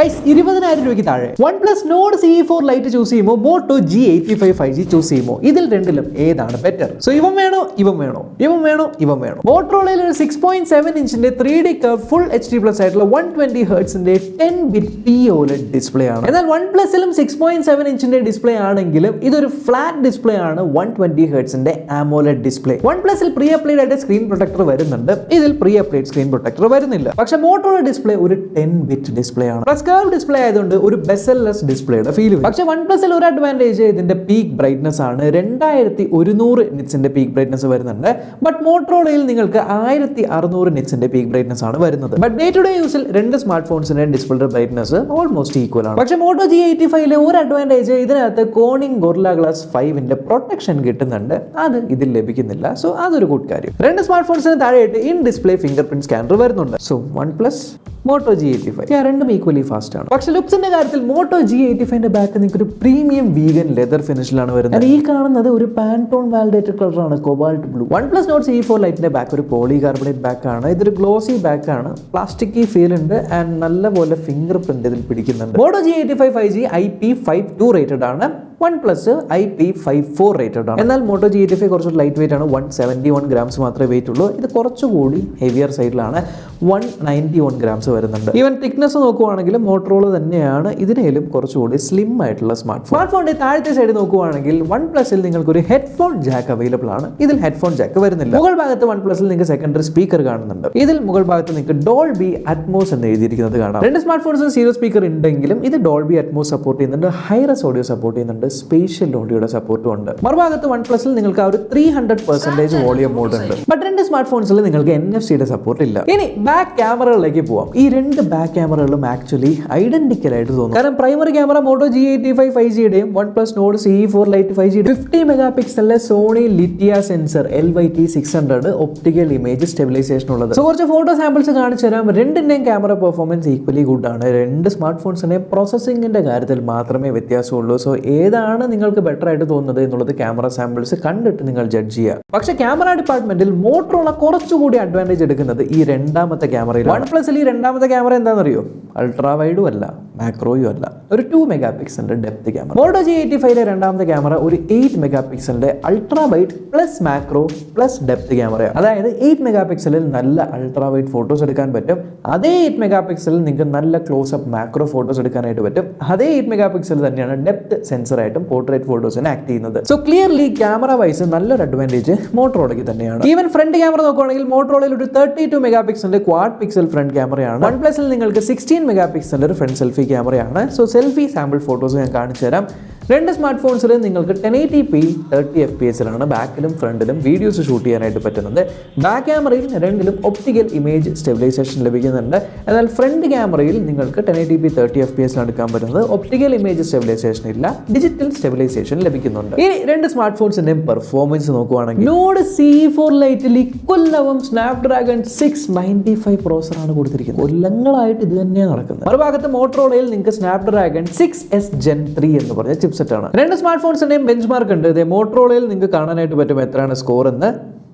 Guys 20,000 രൂപയ്ക്ക് താഴെ OnePlus Nord CE4 Lite choose ചെയ്യുമ്പോൾ Moto G85 5G ചൂസ് ചെയ്യുമ്പോൾ ഇതിൽ രണ്ടിലും ഏതാണ് ബെറ്റർ? സോ ഇവൻ വേണോ ഇവൻ വേണോ ഇവൻ വേണോ ഇവൻ വേണോ? മോട്ടറോളയിൽ ഒരു 6.7 ഇഞ്ചിന്റെ 3D curve full HD plus ആയിട്ടുള്ള 120 ഹെർട്സിന്റെ 10-bit POLED ഡിസ്പ്ലേ ആണ്. എന്നാൽ OnePlusലും 6.7 ഇഞ്ചിന്റെ ഡിസ്പ്ലേ ആണെങ്കിലും ഇതൊരു ഫ്ലാറ്റ് ഡിസ്പ്ലേ ആണ് 120 ഹെർട്സിന്റെ AMOLED ഡിസ്പ്ലേ. OnePlusൽ പ്രീ അപ്ലൈഡ് ആയിട്ട് സ്ക്രീൻ പ്രൊട്ടക്ടർ വരുന്നുണ്ട്, ഇതിൽ പ്രീ അപ്ലൈഡ് സ്ക്രീൻ പ്രൊട്ടക്ടർ വരുന്നില്ല. പക്ഷേ മോട്ടോറോള ഡിസ്പ്ലേ ഒരു 10-bit ഡിസ്പ്ലേ ആണ്. പ്ലസ് കർവ് ഡിസ്പ്ലേ ആയതുകൊണ്ട് ഒരു ബെസൽലെസ് ഡിസ്പ്ലേയുടെ ഫീൽ വരും. പക്ഷേ OnePlusൽ ഒരു അഡ്വാൻറ്റേജ് ഇതിന്റെ പീക്ക് ബ്രൈറ്റ്നസ് ആണ്. 2100 നിറ്റ്സിന്റെ പീക്ക് ബ്രൈറ്റ്നസ് വരുന്നുണ്ട്. ബട്ട് മോട്ടറോളയിൽ നിങ്ങൾക്ക് 1600 നിറ്റ്സിന്റെ പീക്ക് ബ്രൈറ്റ്നസ് ആണ് വരുന്നത്. ബട്ട് ഡേ ടു ഡേ യൂസിൽ രണ്ട് സ്മാർട്ട് ഫോൺസിന്റെ ഡിസ്പ്ലേയുടെ ബ്രൈറ്റ്നസ് ഓൾമോസ്റ്റ് ഈക്വൽ ആണ്. പക്ഷേ Moto G85 ഒരു അഡ്വാൻറ്റേജ് ഇതിനകത്ത് കോണിംഗ് ഗൊറില്ല ഗ്ലാസ് 5ന്റെ പ്രൊട്ടക്ഷൻ കിട്ടുന്നുണ്ട്, അത് ഇതിൽ ലഭിക്കുന്നില്ല. സോ അതൊരു ഗുഡ് കാര്യം. രണ്ട് സ്മാർട്ട് ഫോൺസിന് താഴെയായിട്ട് in display fingerprint scanner വരുന്നുണ്ട്. സോ OnePlus Moto G85 രണ്ടും ഈക്വലി ഫാസ്റ്റ് ആണ്. പക്ഷേ ലുക്സിന്റെ കാര്യത്തിൽ Moto G85ന്റെ ബാക്ക് നിങ്ങൾക്ക് ഒരു പ്രീമിയം വീഗൻ ലെതർ ഫിനിഷിലാണ് വരുന്നത്. ഈ കാണുന്നത് ഒരു പാൻടോൺ വാലിഡേറ്റഡ് കളറാണ്, cobalt blue. OnePlus Nord CE4 Liteന്റെ ബാക്ക് ഒരു പോളി കാർബണേറ്റ് ബാക്ക് ആണ്. ഇതൊരു ഗ്ലോസി ബാക്ക് ആണ്, പ്ലാസ്റ്റിക്കി ഫീൽ ഉണ്ട് ആൻഡ് നല്ലപോലെ ഫിംഗർ പ്രിന്റ് ഇതിൽ പിടിക്കുന്നുണ്ട്. Moto G85 5G IP52 rated ആണ്. OnePlus IP54 റേറ്റഡ് ആണ്. എന്നാൽ Moto G85 കുറച്ച് ലൈറ്റ് വെയിറ്റ് ആണ്, 171 ഗ്രാംസ് മാത്രമേ വെയിറ്റ് ഉള്ളൂ. ഇത് കുറച്ചുകൂടി ഹെവിയർ സൈഡിലാണ്, 191 ഗ്രാംസ് വരുന്നുണ്ട്. ഈവൻ തിക്നെസ് നോക്കുവാണെങ്കിൽ മോട്ടറോള തന്നെയാണ് ഇതിനേലും കുറച്ചുകൂടി സ്ലിം ആയിട്ടുള്ള സ്മാർട്ട് ഫോണിന്റെ താഴത്തെ സൈഡ് നോക്കുവാണെങ്കിൽ OnePlusൽ നിങ്ങൾക്ക് ഒരു ഹെഡ്ഫോൺ ജാക്ക് അവൈലബിൾ ആണ്. ഇതിൽ ഹെഡ്ഫോൺ ജാക്ക് വരുന്നില്ല. മുകൾ ഭാഗത്ത് OnePlusൽ നിങ്ങൾക്ക് സെക്കൻഡറി സ്പീക്കർ കാണുന്നുണ്ട്. ഇതിൽ മുകൾ ഭാഗത്ത് നിങ്ങൾക്ക് Dolby Atmos എന്ന് എഴുതിയിരിക്കുന്നത് കാണാം. രണ്ട് സ്മാർട്ട് ഫോൺസിന് സ്റ്റീരിയോ സ്പീക്കർ ഉണ്ടെങ്കിലും ഇത് Dolby Atmos സപ്പോർട്ട് ചെയ്യുന്നുണ്ട്, ഹൈറസ് ഓഡിയോ സപ്പോർട്ട് ചെയ്യുന്നുണ്ട്, സ്പേഷ്യൽ ഓഡിയോയുടെ സപ്പോർട്ടും ഉണ്ട്. മറുഭാഗത്ത് OnePlusൽ നിങ്ങൾക്ക് ആ ഒരു 300% വോളിയം മോഡ് ഉണ്ട്. ബട്ട് രണ്ട് സ്മാർട്ട് ഫോൺസിൽ നിങ്ങൾക്ക് NFC-യുടെ സപ്പോർട്ട് ഇല്ല. ഇനി ബാക്ക് ക്യാമറകളിലേക്ക് പോവാം. ഈ രണ്ട് ബാക്ക് ക്യാമറകളും ആക്ച്വലി ഐഡന്റിക്കൽ ആയിട്ട് തോന്നും. കാരണം പ്രൈമറി ക്യാമറ Moto G85 5Gയുടെയും OnePlus Nord CE4 Lite 5G 50 mega പിക്സലിലെ Sony Lytia sensor LYT600 optical image stabilization ഉള്ളത്. സോ കുറച്ച് ഫോട്ടോ സാമ്പിൾസ് കാണിച്ചു തരാം. രണ്ടിന്റെയും ക്യാമറ പെർഫോമൻസ് ഈക്വലി ഗുഡ് ആണ്. രണ്ട് സ്മാർട്ട് ഫോൺസിനെ പ്രോസസ്സിംഗിന്റെ കാര്യത്തിൽ മാത്രമേ വ്യത്യാസമുള്ളൂ. സോ ഏതാണ് നിങ്ങൾക്ക് ബെറ്റർ ആയിട്ട് തോന്നുന്നത് എന്നുള്ളത് ക്യാമറ സാമ്പിൾസ് കണ്ടിട്ട് നിങ്ങൾ ജഡ്ജ് ചെയ്യുക. പക്ഷേ ക്യാമറ ഡിപ്പാർട്ട്മെന്റിൽ മോട്ടറോള കുറച്ചുകൂടി അഡ്വാൻറ്റേജ് എടുക്കുന്നത് ഈ രണ്ടാമത്തെ ക്യാമറയിൽ. OnePlusൽ ഈ രണ്ടാമത്തെ ക്യാമറ എന്താണെന്നറിയോ? അൾട്രാ വൈഡും അല്ല, മാക്രോയും അല്ല, ഒരു 2 മെഗാ പിക്സലിന്റെ ഡെപ്ത് ക്യാമറ. Moto G85 രണ്ടാമത്തെ ക്യാമറ ഒരു 8 മെഗാ പിക്സലിന്റെ ultra wide plus macro plus depth ക്യാമറയാണ്. അതായത് 8 മെഗാ പിക്സലിൽ നല്ല അൾട്രാ വൈഡ് ഫോട്ടോസ് എടുക്കാൻ പറ്റും. അതേ 8 മെഗാ പിക്സലിൽ നിങ്ങൾക്ക് നല്ല ക്ലോസ് അപ്പ് മാക്രോ ഫോട്ടോസ് എടുക്കാനായിട്ട് പറ്റും. അതേ 8 മെഗാ പിക്സൽ തന്നെയാണ് ഡെപ്ത് സെൻസറായിട്ടും പോർട്രേറ്റ് ഫോട്ടോസിന് ആക്ട് ചെയ്യുന്നത്. സോ ക്ലിയർലി ക്യാമറ വൈസ് നല്ലൊരു അഡ്വാൻറ്റേജ് മോട്ടറോളയ്ക്ക് തന്നെയാണ്. ഈവൻ ഫ്രണ്ട് ക്യാമറ നോക്കുകയാണെങ്കിൽ മോട്ടറോളയിൽ ഒരു 32 മെഗാ പിക്സലിന്റെ ക്വാഡ് പിക്സൽ ഫ്രണ്ട് ക്യാമറയാണ്. OnePlusൽ നിങ്ങൾക്ക് 16 മെഗാ പിക്സലിന്റെ ഒരു ഫ്രണ്ട് സെൽഫി ക്യാമറയാണ്. സോ സെൽഫി സാമ്പിൾ ഫോട്ടോസ് ഞാൻ കാണിച്ചു തരാം. രണ്ട് സ്മാർട്ട് ഫോൺസിൽ നിങ്ങൾക്ക് 1080p 30 fps ബാക്കിലും ഫ്രണ്ടിലും വീഡിയോസ് ഷൂട്ട് ചെയ്യാനായിട്ട് പറ്റുന്നത്. ബാക്ക് ക്യാമറയിൽ രണ്ടിലും ഒപ്റ്റിക്കൽ ഇമേജ് സ്റ്റെബിലൈസേഷൻ ലഭിക്കുന്നുണ്ട്. എന്നാൽ ഫ്രണ്ട് ക്യാമറയിൽ നിങ്ങൾക്ക് 1080p 30 fps എടുക്കാൻ പറ്റുന്നത്. ഒപ്റ്റിക്കൽ ഇമേജ് സ്റ്റെബിലൈസേഷൻ ഇല്ല, ഡിജിറ്റൽ സ്റ്റെബിലൈസേഷൻ ലഭിക്കുന്നുണ്ട്. ഇനി രണ്ട് സ്മാർട്ട് ഫോൺസിന്റെയും പെർഫോമൻസ് നോക്കുകയാണെങ്കിൽ Nord CE4 Liteൽ ഇക്കൊല്ലവും സ്നാപ്ഡ്രാഗൺ 695 പ്രോസറാണ് കൊടുത്തിരിക്കുന്നത്. കൊല്ലങ്ങളായിട്ട് ഇത് തന്നെയാണ് നടക്കുന്നത്. മറുഭാഗത്ത് മോട്ടറോളയിൽ നിങ്ങൾക്ക് സ്നാപ്ഡ്രാഗൺ 6S Gen 3 എന്ന് പറഞ്ഞ ചിപ്സെറ്റ് ആണ്. രണ്ട് സ്മാർട്ട് ഫോൺസിന്റെയും ബെഞ്ച് മാർക്ക് ഉണ്ട്. മോട്ടറോളയിൽ നിങ്ങൾക്ക് കാണാനായിട്ട് പറ്റും എത്രയാണ് സ്കോർ എന്ന്.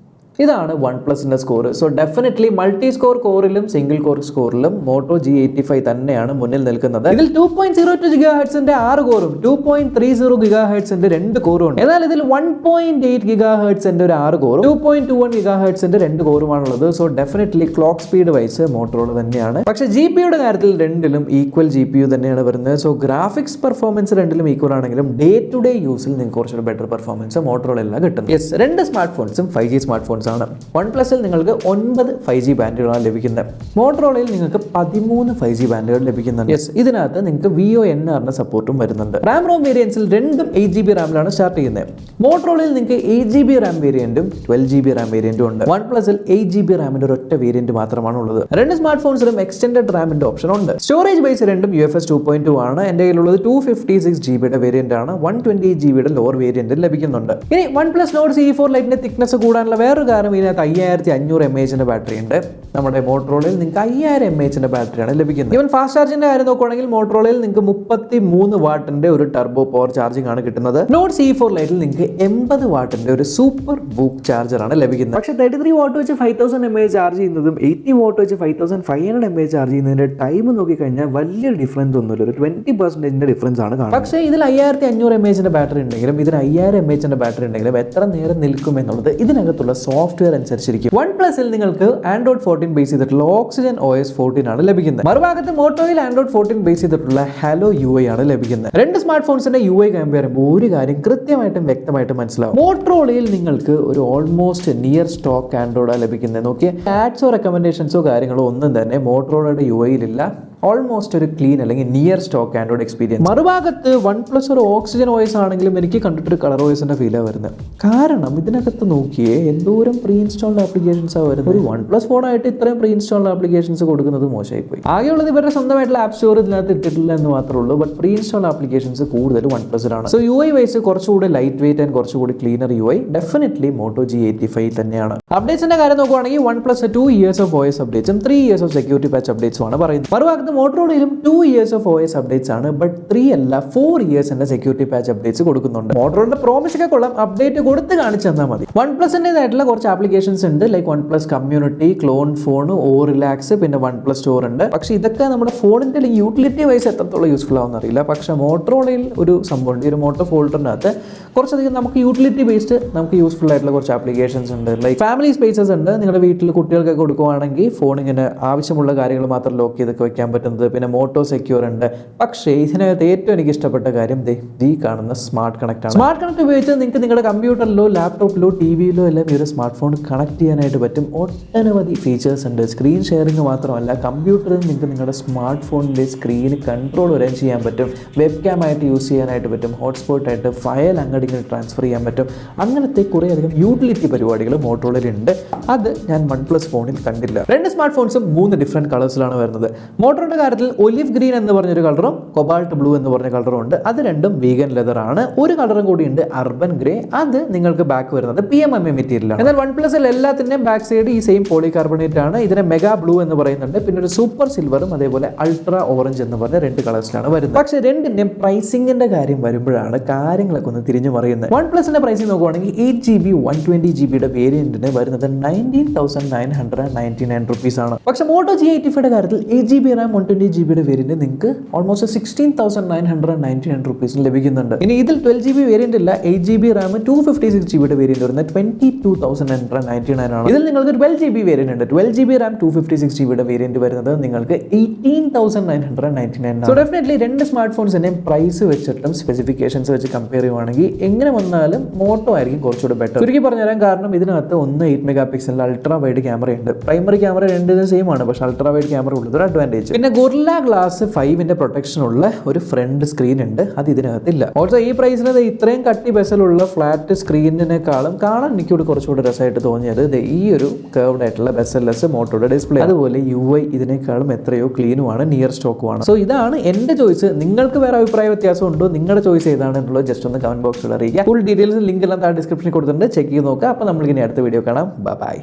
ഇതാണ് OnePlusന്റെ score. So definitely multi score കോറിലും സിംഗിൾ കോർ സ്കോറിലും Moto G85 തന്നെയാണ് മുന്നിൽ നിൽക്കുന്നത്. ഇതിൽ 2.02 GHz 6 കോറും 2.30 GHz 2 കോറും ഉണ്ട്. എന്നാൽ ഇതിൽ 1.8 GHz ഒരു 6 കോറും 2.21 GHz 2 കോറുമാണുള്ളത്. So definitely clock speed wise Motorola തന്നെയാണ്. പക്ഷേ GPUയുടെ കാര്യത്തിൽ രണ്ടിലും ഈക്വൽ GPU തന്നെയാണ് വരുന്നത്. സോ ഗ്രാഫിക്സ് പെർഫോമൻസ് രണ്ടിലും ഈക്വൽ ആണെങ്കിലും ഡേ ടു ഡേ യൂസിൽ നിങ്ങൾക്ക് കുറച്ചൊരു ബെറ്റർ പെർഫോമൻസ് മോട്ടറോള കിട്ടും. യെസ്, രണ്ട് സ്മാർട്ട് ഫോൺസും 5G സ്മാർട്ട് ഫോൺസ് ആണ്. OnePlusൽ നിങ്ങൾക്ക് 9 5G ബാൻഡുകളാണ് ലഭിക്കുന്നത്. മോട്ടറോളയിൽ നിങ്ങൾക്ക് 13 5G ബാൻഡുകൾ ലഭിക്കുന്നുണ്ട്. യെസ്, ഇതിനകത്ത് നിങ്ങൾക്ക് VONR സപ്പോർട്ടും വരുന്നുണ്ട്. റാം റോം വേരിയൻസിൽ രണ്ടും 8GB റാമിലാണ് സ്റ്റാർട്ട് ചെയ്യുന്നത്. മോട്ടറോളയിൽ നിങ്ങൾക്ക് 8GB റാം വേരിയന്റും 12GB റാം വേരിയന്റും ഉണ്ട്. OnePlusൽ 8GB റാമിന്റെ ഒരൊറ്റ വേരിയന്റ് മാത്രമാണ് ഉള്ളത്. രണ്ട് സ്മാർട്ട് ഫോൺസിലും എക്സ്റ്റൻഡഡ് റാമിന്റെ ഓപ്ഷൻ ഉണ്ട്. സ്റ്റോറേജ് ബേസ് രണ്ടും UFS 2.2 ആണ്. എൻ്റെ കയ്യിലുള്ളത് 256GB വേരിയന്റ് ആണ്. 128GB ലോവർ വേരിയന്റ് ലഭിക്കുന്നുണ്ട്. ഇനി OnePlus Nord CE4 Liteന്റെ തിക്നെസ് കൂടാനുള്ള വേറൊരു കാരണം ഇതിനകത്ത് 5500 mAh ബാറ്ററി ഉണ്ട്. നമ്മുടെ മോട്ടറോളയിൽ നിങ്ങൾക്ക് 5000 mAh ബാറ്ററിയാണ് ലഭിക്കുന്നത്. ഈവൻ ഫാസ്റ്റ് ചാർജിന്റെ കാര്യം നോക്കുകയാണെങ്കിൽ മോട്ടറോളയിൽ നിങ്ങൾക്ക് 33 വാട്ടിന്റെ ഒരു ടർബോ പവർ ചാർജിംഗ് ആണ് കിട്ടുന്നത്. നോട്ട് C4 ലൈറ്റിൽ നിങ്ങൾക്ക് 80 വാട്ടിന്റെ ഒരു സൂപ്പർ ബൂക്ക് ചാർജർ ആണ് ലഭിക്കുന്നത്. പക്ഷേ 33 വാട്ട് വെച്ച് 5000 mAh ചാർജ് ചെയ്യുന്നതും 80 വാട്ട് വെച്ച് 5500 mAh ചാർജ് ചെയ്യുന്നതിന്റെ ടൈം നോക്കിക്കഴിഞ്ഞാൽ വലിയൊരു ഡിഫറൻസ് ഒന്നുമില്ല, ഒരു 20% ഡിഫറൻസ് ആണ് കാണുന്നത്. പക്ഷേ ഇതിൽ 5500 mAh ബാറ്ററി ഉണ്ടെങ്കിലും ഇതിന് 5000 mAh ബാറ്ററി ഉണ്ടെങ്കിലും എത്ര നേരം നിൽക്കും എന്നുള്ളത് ഇതിനകത്തുള്ള സോഫ്റ്റ്വെയർ അനുസരിച്ചിരിക്കും. OnePlusൽ നിങ്ങൾക്ക് Android 14 ബേസ് ചെയ്തിട്ടുള്ള Oxygen OS 14 ആണ് ലഭിക്കുന്നത്. മറുഭാഗത്ത് മോട്ടോയിൽ Android 14 ബേസ് ചെയ്തിട്ടുള്ള Hello UI ആണ് ലഭിക്കുന്നത്. രണ്ട് സ്മാർട്ട് ഫോൺസിന്റെ UI കമ്പയർ ചെയ്യുമ്പോൾ ഒരു കാര്യം കൃത്യമായിട്ടും വ്യക്തമായിട്ടും മനസ്സിലാവും. മോട്ടോറോളയിൽ നിങ്ങൾക്ക് ഒരു ഓൾമോസ്റ്റ് നിയർ സ്റ്റോക്ക് ആൻഡ്രോയിഡ് ലഭിക്കുന്നത്. നോക്കിയാൽ ആഡ്സോ റെക്കമെൻഡേഷൻസോ കാര്യങ്ങളോ ഒന്നും തന്നെ മോട്ടോറോളയുടെ UIയിലില്ല. ഓൾമോസ്റ്റ് ഒരു ക്ലീൻ അല്ലെങ്കിൽ നിയർ സ്റ്റോക്ക് ആൻഡ്രോയിഡ് എക്സ്പീരിയൻസ്. മറുഭാഗത്ത് OnePlus ഒരു ഓക്സിജൻ OS ആണെങ്കിലും എനിക്ക് കണ്ടിട്ടൊരു കളർ OSന്റെ ഫീലാണ് വരുന്നത്. കാരണം ഇതിനകത്ത് നോക്കിയേ എന്തോരം പ്രീ ഇൻസ്റ്റാൾഡ് ആപ്ലിക്കേഷൻസാണ് വരുന്നത്. ഒരു OnePlus ഫോണായിട്ട് ഇത്രയും പ്രീ ഇൻസ്റ്റാൾഡ് ആപ്ലിക്കേഷൻസ് കൊടുക്കുന്നത് മോശമായി പോയി. ആകെയുള്ളത് ഇവരുടെ സ്വന്തമായിട്ടുള്ള ആപ്പ് സ്റ്റോർ ഇതിനകത്ത് ഇട്ടിട്ടില്ല എന്ന് മാത്രമേ ഉള്ളൂ. ബട്ട് പ്രീ ഇൻസ്റ്റാൾഡ് ആപ്ലിക്കേഷൻസ് കൂടുതൽ OnePlusലാണ്. സോ UI വൈസ് കുറച്ചുകൂടി ലൈറ്റ് വെയിറ്റ് ആൻഡ് കുറച്ചുകൂടി cleaner UI definitely Moto G85 തന്നെയാണ്. അപ്ഡേറ്റ്സിന്റെ കാര്യം നോക്കുകയാണെങ്കിൽ OnePlus 2 years of OS അപ്ഡേറ്റ്സും 3 years of സെക്യൂരിറ്റി പാച്ച് അപ്ഡേറ്റ്സും ആണ് പറയുന്നത്. മറുഭാഗത്ത് മോട്ടോറോളയിലും 2 years of OS അപ്ഡേറ്റ്സ് ആണ്. ബട്ട് 3 അല്ല 4 years സെക്യൂരിറ്റി പാച്ച് അപ്ഡേറ്റ്സ് കൊടുക്കുന്നുണ്ട്. മോട്ടോറോളയുടെ പ്രോമിസ് ഒക്കെ കൊള്ളാം, അപ്ഡേറ്റ് കൊടുത്ത് കാണിച്ചു തന്നാൽ മതി. OnePlusന്റേതായിട്ടുള്ള കുറച്ച് ആപ്ലിക്കേഷൻസ് ഉണ്ട്, like OnePlus community, clone phone, relax, പിന്നെ OnePlus സ്റ്റോർ ഉണ്ട്. പക്ഷേ ഇതൊക്കെ നമ്മുടെ ഫോണിന്റെ യൂട്ടിലിറ്റി വൈസ് എത്രത്തോളം യൂസ്ഫുൾ ആവുമെന്ന് അറിയില്ല. പക്ഷേ മോട്ടോറോളയിൽ ഒരു സംഭവമുണ്ട്, ഈ ഒരു മോട്ടോ ഫോൾഡറിനകത്ത് കുറച്ചധികം നമുക്ക് യൂട്ടിലിറ്റി ബേസ്ഡ് നമുക്ക് യൂസ്ഫുൾ ആയിട്ടുള്ള കുറച്ച് ആപ്ലിക്കേഷൻസ് ഉണ്ട്. ലൈക്ക് ഫാമിലി സ്പേസസ് ഉണ്ട്, നിങ്ങളുടെ വീട്ടിൽ കുട്ടികൾക്കൊക്കെ കൊടുക്കുവാണെങ്കിൽ ഫോണിങ്ങനെ ആവശ്യമുള്ള കാര്യങ്ങൾ മാത്രം ലോക്ക് ചെയ്തൊക്കെ വെക്കാൻ പറ്റുന്നത്. പിന്നെ മോട്ടോ സെക്യൂർ ഉണ്ട്. പക്ഷേ ഇതിനകത്ത് ഏറ്റവും എനിക്ക് ഇഷ്ടപ്പെട്ട കാര്യം ഈ കാണുന്ന സ്മാർട്ട് കണക്ട് ആണ്. സ്മാർട്ട് കണക്ട് ഉപയോഗിച്ച് നിങ്ങൾക്ക് നിങ്ങളുടെ കമ്പ്യൂട്ടറിലോ ലാപ്ടോപ്പിലോ ടിവിയിലോ എല്ലാം ഈ ഒരു സ്മാർട്ട് ഫോൺ കണക്ട് ചെയ്യാനായിട്ട് പറ്റും. ഒട്ടനവധി ഫീച്ചേഴ്സ് ഉണ്ട്. സ്ക്രീൻ ഷെയറിംഗ് മാത്രമല്ല, കമ്പ്യൂട്ടറിൽ നിങ്ങൾക്ക് നിങ്ങളുടെ സ്മാർട്ട് ഫോണിൻ്റെ സ്ക്രീൻ കൺട്രോൾ വരെ ചെയ്യാൻ പറ്റും. വെബ് ക്യാം ആയിട്ട് യൂസ് ചെയ്യാനായിട്ട് പറ്റും. ഹോട്ട്സ്പോട്ടായിട്ട് ഫയൽ അങ്ങോട്ട് ട്രാൻസ്ഫർ ചെയ്യാൻ പറ്റും. അങ്ങനത്തെ കുറേയധികം യൂട്ടിലിറ്റി പരിപാടികൾ മോട്ടോറോളയിലുണ്ട്. അത് ഞാൻ OnePlus ഫോണിൽ കണ്ടില്ല. രണ്ട് സ്മാർട്ട് ഫോൺസും 3 ഡിഫറെൻറ്റ് കളേഴ്സിലാണ് വരുന്നത്. മോട്ടോറിന്റെ കാര്യത്തിൽ ഒലിവ് ഗ്രീൻ എന്ന് പറഞ്ഞൊരു കളറും കൊബാൾട്ട് ബ്ലൂ എന്ന് പറഞ്ഞ കളറും ഉണ്ട്. അത് രണ്ടും വീഗൻ ലെതർ ആണ്. ഒരു കളറും കൂടി ഉണ്ട്, അർബൻ ഗ്രേ. അത് നിങ്ങൾക്ക് ബാക്ക് വരുന്നത് PMMA മെറ്റീരിയൽ ആണ്. എന്നാൽ OnePlusൽ എല്ലാത്തിൻ്റെയും ബാക്ക് സൈഡ് ഈ സെയിം പോളികാർബണേറ്റ് ആണ്. ഇതിനെ മെഗാ ബ്ലൂ എന്ന് പറയുന്നുണ്ട്. പിന്നെ ഒരു സൂപ്പർ സിൽവറും അതേപോലെ അൾട്രാ ഓറഞ്ച് എന്ന് പറഞ്ഞ 2 കളേഴ്സിലാണ് വരുന്നത്. പക്ഷേ രണ്ടിൻ്റെയും പ്രൈസിങ്ങിന്റെ കാര്യം വരുമ്പോഴാണ് കാര്യങ്ങളൊക്കെ ഒന്ന് തിരിഞ്ഞു പറയുന്നത്. OnePlusന്റെ പ്രൈസിംഗ് നോക്കുകയാണെങ്കിൽ 8GB 120GB വേരിയന്റിന് വരുന്നത് 19,999 rupees ആണ്. പക്ഷേ Moto G85 കാര്യത്തിൽ 8GB RAM 120GB വേരിയന്റ് നിങ്ങൾക്ക് ഓൾമോസ്റ്റ് 16,999 rupees ലഭിക്കുന്നുണ്ട്. ഇനി ഇതിൽ 12GB വേരിയന്റ് ഇല്ല, 8GB RAM 256GB വേരിയന്റ് വരുന്നത് 22,999 ആണ്. ഇതിൽ നിങ്ങൾക്ക് 12GB വേരിയന്റ് ഉണ്ട്. 12GB RAM 256GB വേരിയന്റ് വരുന്നത് നിങ്ങൾക്ക് 18,999 ആണ്. സോ ഡെഫിനറ്റ്ലി രണ്ട് സ്മാർട്ട് ഫോൺസിന്റെയും പ്രൈസ് വെച്ചിട്ടും സ്പെസിഫിക്കേഷൻസ് വെച്ച് കമ്പയർ ചെയ്യുവാണെങ്കിൽ എങ്ങനെ വന്നാലും മോട്ടോ ആയിരിക്കും കുറച്ചുകൂടെ ബെറ്റർ. ചുരുക്കി പറഞ്ഞുതരാൻ കാരണം ഇതിനകത്ത് 8 MP അൾട്രാ വൈഡ് ക്യാമറ ഉണ്ട്. പ്രൈമറി ക്യാമറ രണ്ടിനും സെയിം ആണ്, പക്ഷേ അൾട്രാ വൈഡ് ക്യാമറ ഉള്ളത് ഒരു അഡ്വാൻറ്റേജ്. പിന്നെ ഗൊറില്ല ഗ്ലാസ് 5ന്റെ പ്രൊട്ടക്ഷൻ ഉള്ള ഒരു ഫ്രണ്ട് സ്ക്രീൻ ഉണ്ട്, അത് ഇതിനകത്തില്ല. ഓൾസോ ഈ പ്രൈസിന് ഇത്രയും കട്ടി ബെസലുള്ള ഫ്ലാറ്റ് സ്ക്രീനിനേക്കാളും കാണാൻ എനിക്കൂടെ കുറച്ചുകൂടെ രസമായിട്ട് തോന്നിയത് ഈ ഒരു കർവ്ഡ് ആയിട്ടുള്ള ബെസൽലെസ് മോട്ടോയുടെ ഡിസ്പ്ലേ. അതുപോലെ UI ഇതിനേക്കാളും എത്രയോ ക്ലീനുമാണ്, നിയർ സ്റ്റോക്കുമാണ്. സോ ഇതാണ് എന്റെ ചോയ്സ്. നിങ്ങൾക്ക് വേറെ അഭിപ്രായ വ്യത്യാസം ഉണ്ടോ? നിങ്ങളുടെ ചോയ്സ് ഏതാണ് എന്നുള്ളത് ജസ്റ്റ് ഒന്ന് കമന്റ് ബോക്സിൽ അറിയിക്കുക. ഫുൾ ഡീറ്റെയിൽസ് ലിങ്ക് എല്ലാം താഴെ ഡിസ്ക്രിപ്ഷനിൽ കൊടുത്തിട്ടുണ്ട്, ചെക്ക് ചെയ്ത് നോക്കുക. അപ്പോൾ നമ്മളിങ്ങനെ അടുത്ത വീഡിയോ കാണാം. ബൈ.